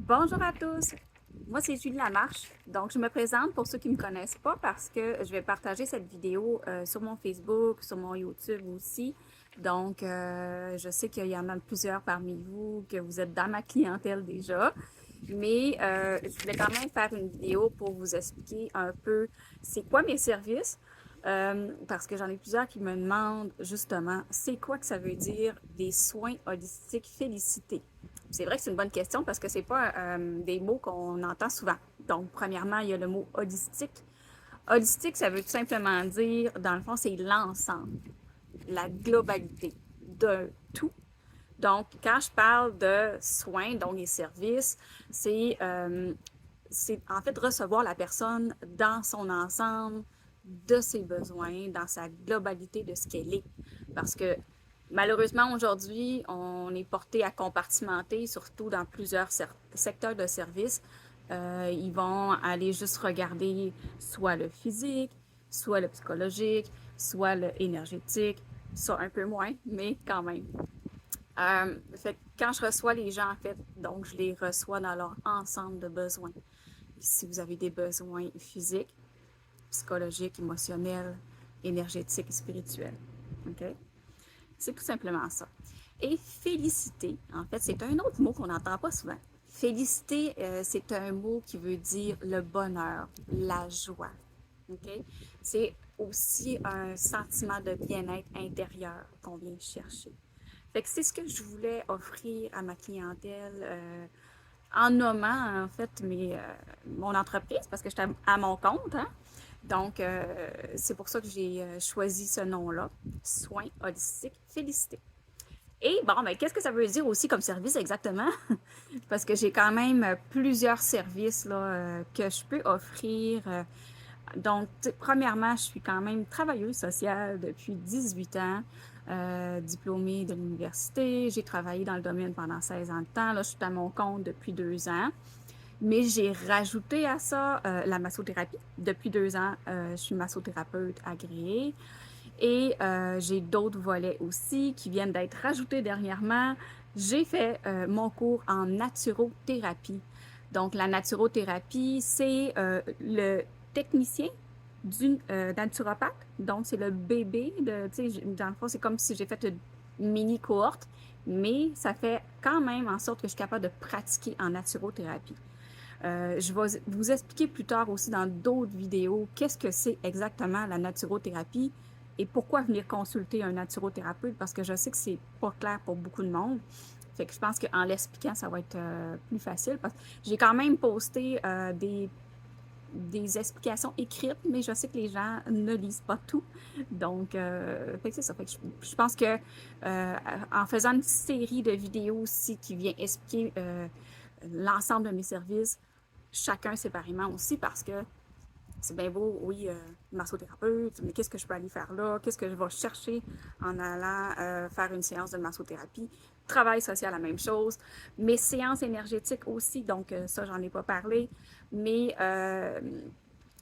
Bonjour à tous, moi c'est Julie Lamarche. Donc je me présente pour ceux qui ne me connaissent pas parce que je vais partager cette vidéo sur mon Facebook, sur mon YouTube aussi. Donc je sais qu'il y en a plusieurs parmi vous, que vous êtes dans ma clientèle déjà. Mais je voulais quand même faire une vidéo pour vous expliquer un peu c'est quoi mes services. Parce que j'en ai plusieurs qui me demandent justement c'est quoi que ça veut dire des soins holistiques félicités. C'est vrai que c'est une bonne question parce que c'est pas des mots qu'on entend souvent. Donc, premièrement, il y a le mot holistique. Holistique, ça veut tout simplement dire, dans le fond, c'est l'ensemble, la globalité de tout. Donc, quand je parle de soins, donc les services, c'est en fait recevoir la personne dans son ensemble de ses besoins, dans sa globalité de ce qu'elle est. Parce que malheureusement, aujourd'hui, on est porté à compartimenter, surtout dans plusieurs secteurs de services. Ils vont aller juste regarder soit le physique, soit le psychologique, soit le énergétique, soit un peu moins, mais quand même. Fait que quand je reçois les gens, en fait, donc je les reçois dans leur ensemble de besoins. Si vous avez des besoins physiques, psychologiques, émotionnels, énergétiques, spirituels. OK? C'est tout simplement ça. Et félicité, en fait, c'est un autre mot qu'on n'entend pas souvent. Félicité, c'est un mot qui veut dire le bonheur, la joie. OK? C'est aussi un sentiment de bien-être intérieur qu'on vient chercher. Fait que c'est ce que je voulais offrir à ma clientèle en nommant en fait mon entreprise parce que j'étais à mon compte. Hein? Donc, c'est pour ça que j'ai choisi ce nom-là, Soins holistiques félicité. Et bon, ben, qu'est-ce que ça veut dire aussi comme service exactement? Parce que j'ai quand même plusieurs services là, que je peux offrir. Donc, premièrement, je suis quand même travailleuse sociale depuis 18 ans, diplômée de l'université. J'ai travaillé dans le domaine pendant 16 ans de temps. Là, je suis à mon compte depuis 2 ans. Mais j'ai rajouté à ça la massothérapie. Depuis 2 ans, je suis massothérapeute agréée. Et j'ai d'autres volets aussi qui viennent d'être rajoutés dernièrement. J'ai fait mon cours en naturothérapie. Donc, la naturothérapie, c'est le technicien du naturopathe. Donc, c'est le bébé de, tu sais, dans le fond, c'est comme si j'ai fait une mini cohorte, mais ça fait quand même en sorte que je suis capable de pratiquer en naturothérapie. Je vais vous expliquer plus tard aussi dans d'autres vidéos qu'est-ce que c'est exactement la naturothérapie et pourquoi venir consulter un naturothérapeute parce que je sais que c'est pas clair pour beaucoup de monde. Fait que je pense qu'en l'expliquant, ça va être plus facile parce que j'ai quand même posté des explications écrites, mais je sais que les gens ne lisent pas tout. Donc, fait que c'est ça. Fait que je pense que en faisant une série de vidéos aussi qui vient expliquer l'ensemble de mes services, chacun séparément aussi, parce que c'est bien beau, oui, massothérapeute, mais qu'est-ce que je peux aller faire là? Qu'est-ce que je vais chercher en allant faire une séance de massothérapie? Travail social, la même chose. Mes séances énergétiques aussi, donc ça, j'en ai pas parlé, mais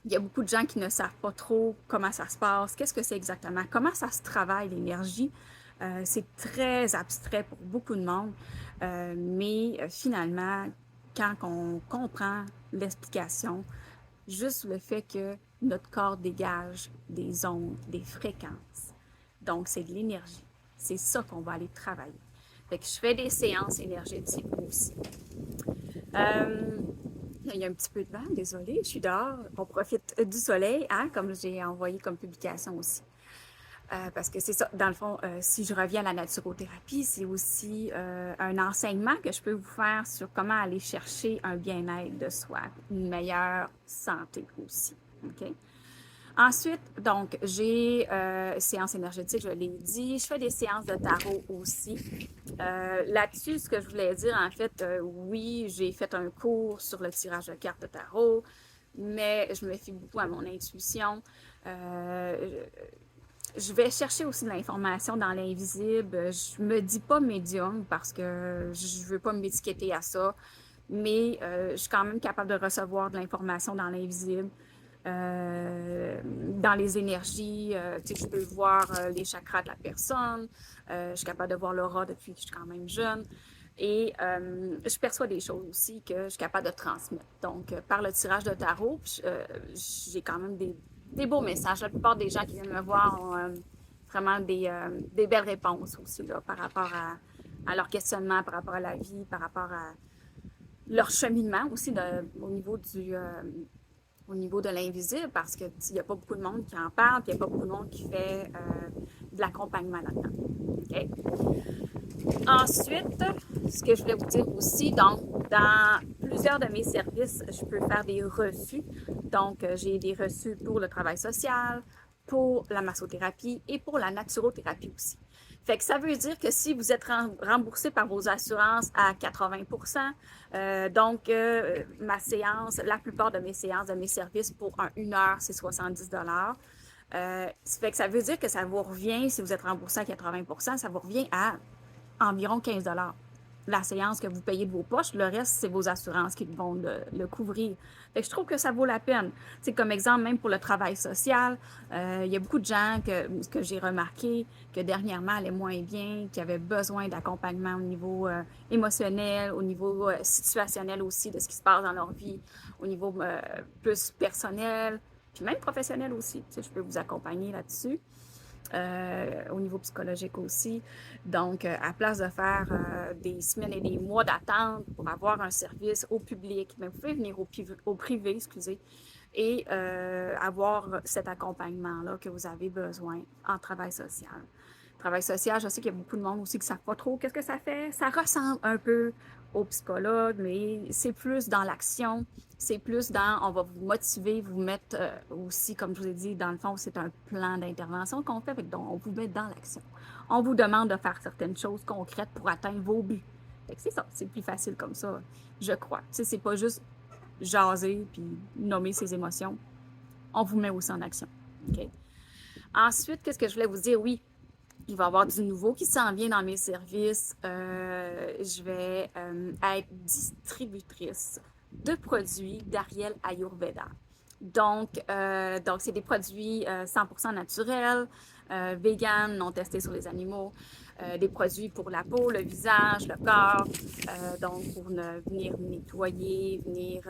il y a beaucoup de gens qui ne savent pas trop comment ça se passe, qu'est-ce que c'est exactement, comment ça se travaille l'énergie. C'est très abstrait pour beaucoup de monde, mais finalement, quand on comprend l'explication, juste le fait que notre corps dégage des ondes, des fréquences. Donc, c'est de l'énergie. C'est ça qu'on va aller travailler. Fait que je fais des séances énergétiques aussi. Euh, il y a un petit peu de vent, désolée, je suis dehors. On profite du soleil, hein, comme j'ai envoyé comme publication aussi. Parce que c'est ça, dans le fond, si je reviens à la naturothérapie, c'est aussi un enseignement que je peux vous faire sur comment aller chercher un bien-être de soi, une meilleure santé aussi. OK? Ensuite, donc, j'ai séances énergétiques, je l'ai dit. Je fais des séances de tarot aussi. Là-dessus, ce que je voulais dire, en fait, oui, j'ai fait un cours sur le tirage de cartes de tarot, mais je me fie beaucoup à mon intuition. Euh, je vais chercher aussi de l'information dans l'invisible. Je me dis pas médium parce que je veux pas m'étiqueter à ça, mais je suis quand même capable de recevoir de l'information dans l'invisible, dans les énergies. Tu sais, je peux voir les chakras de la personne. Je suis capable de voir l'aura depuis que je suis quand même jeune. Et je perçois des choses aussi que je suis capable de transmettre. Donc, par le tirage de tarot, j'ai quand même des beaux messages. La plupart des gens qui viennent me voir ont vraiment des belles réponses aussi là, par rapport à leur questionnement, par rapport à la vie, par rapport à leur cheminement aussi au niveau au niveau de l'invisible, parce qu'il n'y a pas beaucoup de monde qui en parle, puis il n'y a pas beaucoup de monde qui fait de l'accompagnement là-dedans. Okay? Ensuite, ce que je voulais vous dire aussi, donc, dans plusieurs de mes services, je peux faire des reçus. Donc, j'ai des reçus pour le travail social, pour la massothérapie et pour la naturothérapie aussi. Fait que ça veut dire que si vous êtes remboursé par vos assurances à 80%, ma séance, la plupart de mes séances, de mes services pour une heure, c'est 70 $. Ça fait que ça veut dire que ça vous revient, si vous êtes remboursé à 80%, ça vous revient à environ 15 $ la séance que vous payez de vos poches. Le reste, c'est vos assurances qui vont le couvrir. Fait que je trouve que ça vaut la peine. C'est comme exemple, même pour le travail social, il y a beaucoup de gens que j'ai remarqué que dernièrement allaient moins bien, qui avaient besoin d'accompagnement au niveau émotionnel, au niveau situationnel aussi de ce qui se passe dans leur vie, au niveau plus personnel, puis même professionnel aussi. Tu sais, je peux vous accompagner là-dessus. Au niveau psychologique aussi. Donc, à place de faire des semaines et des mois d'attente pour avoir un service au public, mais vous pouvez venir au privé, excusez, et avoir cet accompagnement-là que vous avez besoin en travail social. Travail social, je sais qu'il y a beaucoup de monde aussi qui ne savent pas trop qu'est-ce que ça fait. Ça ressemble un peu au psychologue, mais c'est plus dans l'action, c'est plus dans, on va vous motiver, vous mettre aussi, comme je vous ai dit, dans le fond, c'est un plan d'intervention qu'on fait, donc on vous met dans l'action. On vous demande de faire certaines choses concrètes pour atteindre vos buts. Fait que c'est ça, c'est plus facile comme ça, je crois. Tu sais, c'est pas juste jaser puis nommer ses émotions. On vous met aussi en action. Okay? Ensuite, qu'est-ce que je voulais vous dire? Oui, il va y avoir du nouveau qui s'en vient dans mes services. Je vais être distributrice de produits d'Ariel Ayurveda. Donc c'est des produits 100% naturels, vegan, non testés sur les animaux, des produits pour la peau, le visage, le corps, donc pour venir nettoyer, venir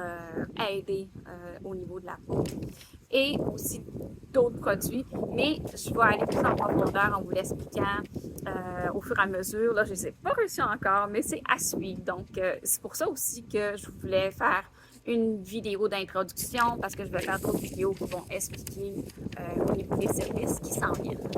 aider au niveau de la peau. Et aussi d'autres produits, mais je vais aller plus en profondeur en vous l'expliquant au fur et à mesure. Là, je ne les ai pas reçus encore, mais c'est à suivre. Donc, c'est pour ça aussi que je voulais faire une vidéo d'introduction parce que je vais faire d'autres vidéos qui vont expliquer au niveau des services qui s'en viennent.